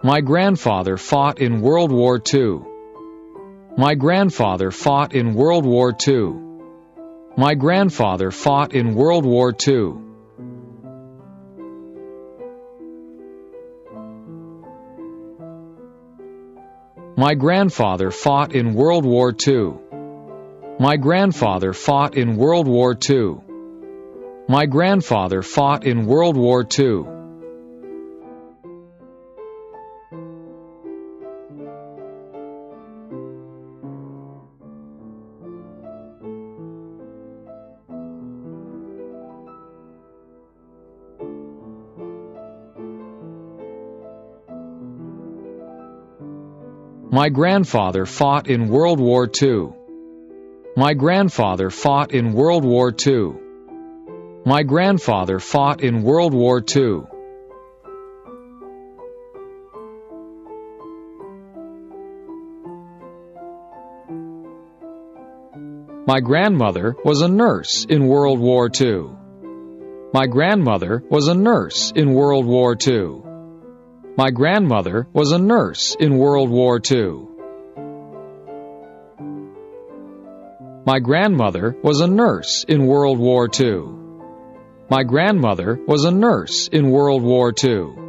My grandfather fought in World War II. My grandfather fought in World War II. My grandfather fought in World War II. My grandfather fought in World War II. My grandfather fought in World War II. My grandfather fought in World War II. My grandfather fought in World War II. My grandfather fought in World War II. My grandfather fought in World War II. My grandmother was a nurse in World War II. My grandmother was a nurse in World War II. My grandmother was a nurse in World War II. My grandmother was a nurse in World War II. My grandmother was a nurse in World War II.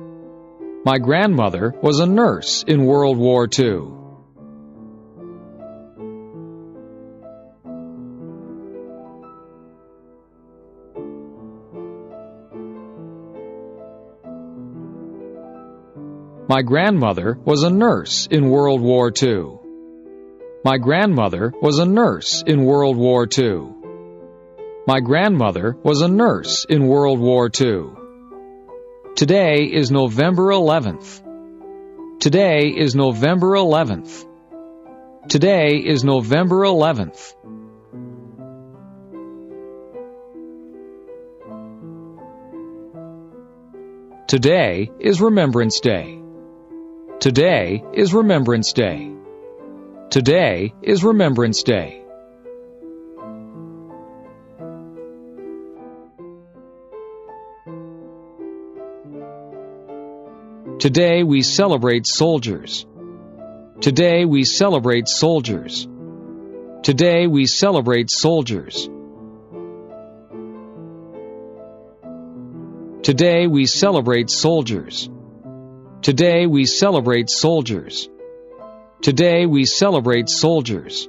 My grandmother was a nurse in World War II. My grandmother was a nurse in World War II. My grandmother was a nurse in World War II. My grandmother was a nurse in World War II. Today is November 11th. Today is November 11th. Today is November 11th. Today is Remembrance Day. Today is Remembrance Day. Today is Remembrance Day. Today we celebrate soldiers. Today we celebrate soldiers. Today we celebrate soldiers. Today we celebrate soldiers. Today we celebrate soldiers. Today we celebrate soldiers.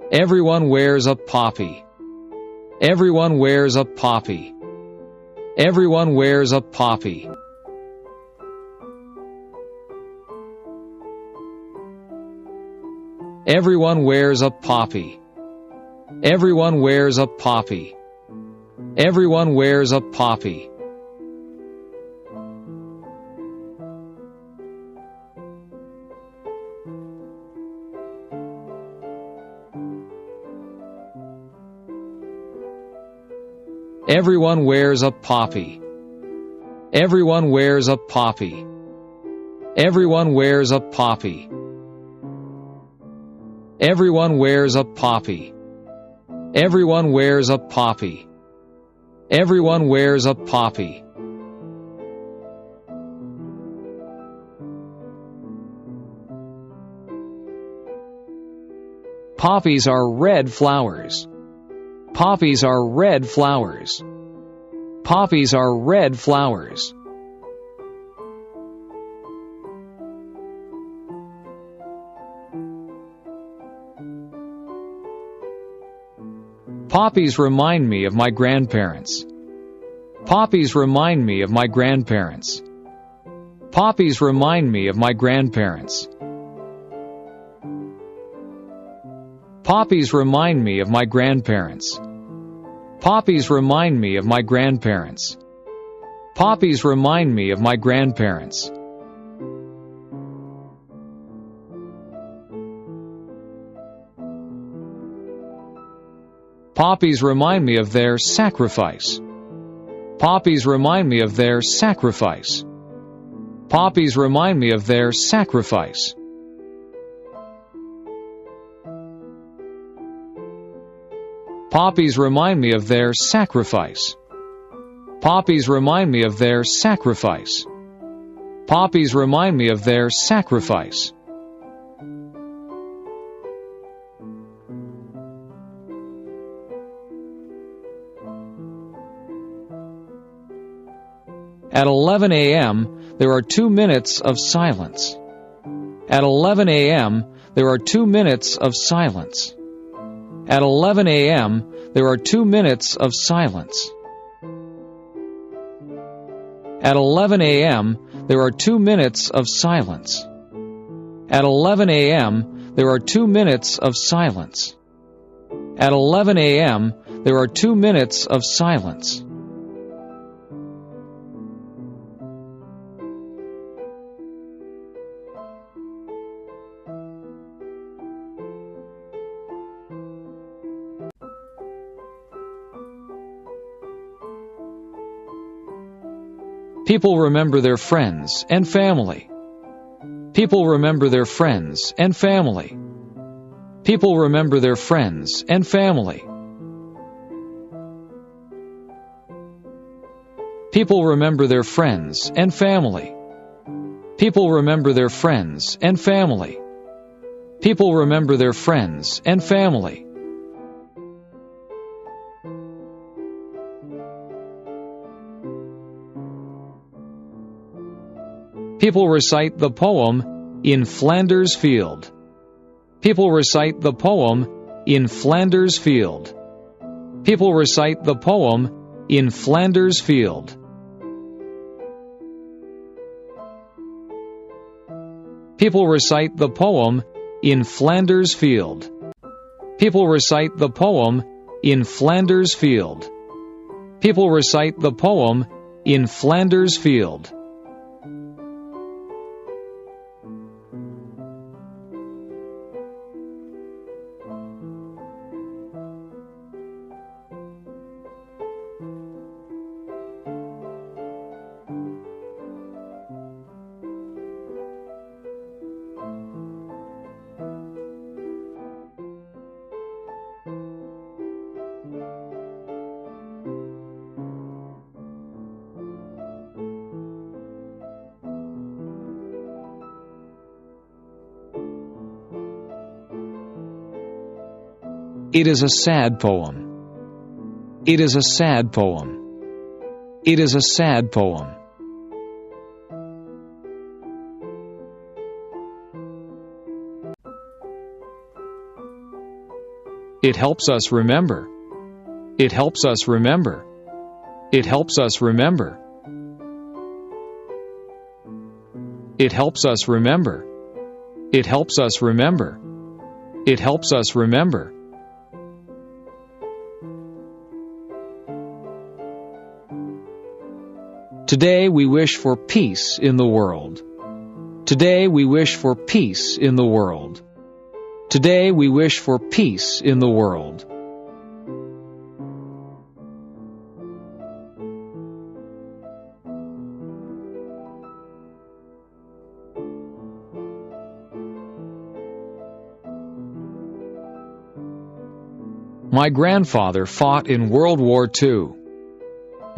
Everyone wears a poppy. Everyone wears a poppy. Everyone wears a poppy. Everyone wears a poppy. Everyone wears a poppy. Everyone wears a poppy. Everyone wears a poppy. Everyone wears a poppy. Everyone wears a poppy. Everyone wears a poppy. Everyone wears a poppy. Everyone wears a poppy. Poppies are red flowers. Poppies are red flowers. Poppies are red flowers. Poppies remind me of my grandparents. Poppies remind me of my grandparents. Poppies remind me of my grandparents. Poppies remind me of my grandparents. Poppies remind me of my grandparents. Poppies remind me of my grandparents. Poppies remind me of their sacrifice. Poppies remind me of their sacrifice. Poppies remind me of their sacrifice. Poppies remind me of their sacrifice. Poppies remind me of their sacrifice. Poppies remind me of their sacrifice. At 11 a.m., there are 2 minutes of silence. At 11 a.m., there are 2 minutes of silence. At 11 a.m., there are 2 minutes of silence. At 11 a.m., there are 2 minutes of silence. At 11 a.m., there are 2 minutes of silence. At 11 a.m., there are 2 minutes of silence. People remember their friends and family. People remember their friends and family. People remember their friends and family. People remember their friends and family. People remember their friends and family. People remember their friends and family. People recite the poem, In Flanders Field. People recite the poem, In Flanders Field. People recite the poem, In Flanders Field. People recite the poem, In Flanders Field. People recite the poem, In Flanders Field. People recite the poem, In Flanders Field. It is a sad poem. It is a sad poem. It is a sad poem. It helps us remember. It helps us remember. It helps us remember. It helps us remember. It helps us remember. It helps us remember. Today we wish for peace in the world. Today we wish for peace in the world. Today we wish for peace in the world. My grandfather fought in World War II.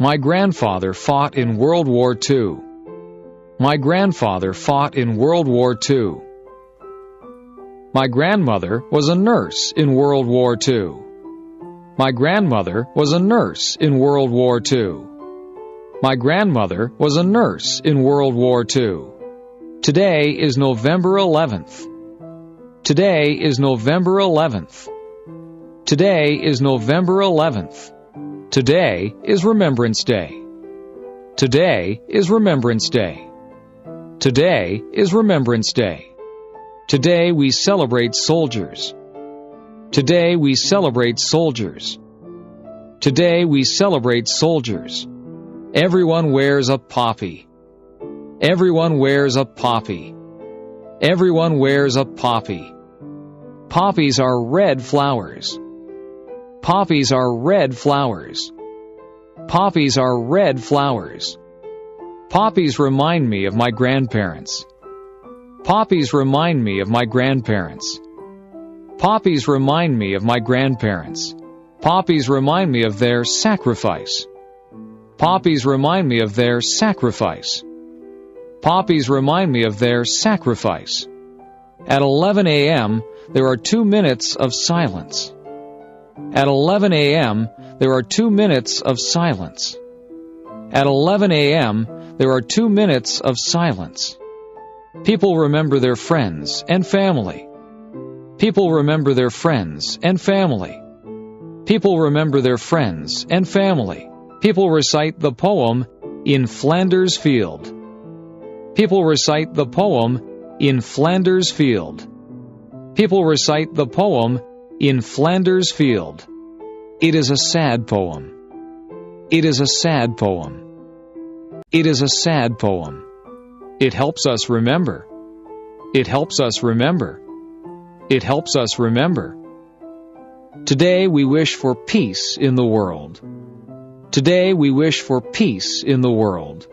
My grandfather fought in World War II. My grandfather fought in World War II. My grandmother was a nurse in World War II. My grandmother was a nurse in World War II. My grandmother was a nurse in World War II. Today is November 11th. Today is November 11th. Today is November 11th. Today is Remembrance Day. Today is Remembrance Day. Today is Remembrance Day. Today we celebrate soldiers. Today we celebrate soldiers. Today we celebrate soldiers. Everyone wears a poppy. Everyone wears a poppy. Everyone wears a poppy. Poppies are red flowers. Poppies are red flowers. Poppies are red flowers. Poppies remind me of my grandparents. Poppies remind me of my grandparents. Poppies remind me of my grandparents. Poppies remind me of their sacrifice. Poppies remind me of their sacrifice. Poppies remind me of their sacrifice. At 11 a.m., there are 2 minutes of silence. At 11 a.m., there are 2 minutes of silence. At 11 a.m., there are 2 minutes of silence. People remember their friends and family. People remember their friends and family. People remember their friends and family. People recite the poem, In Flanders Field. People recite the poem, In Flanders Field. People recite the poem, In Flanders Field. It is a sad poem. It is a sad poem. It is a sad poem. It helps us remember. It helps us remember. It helps us remember. Today we wish for peace in the world. Today we wish for peace in the world.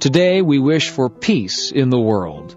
Today we wish for peace in the world.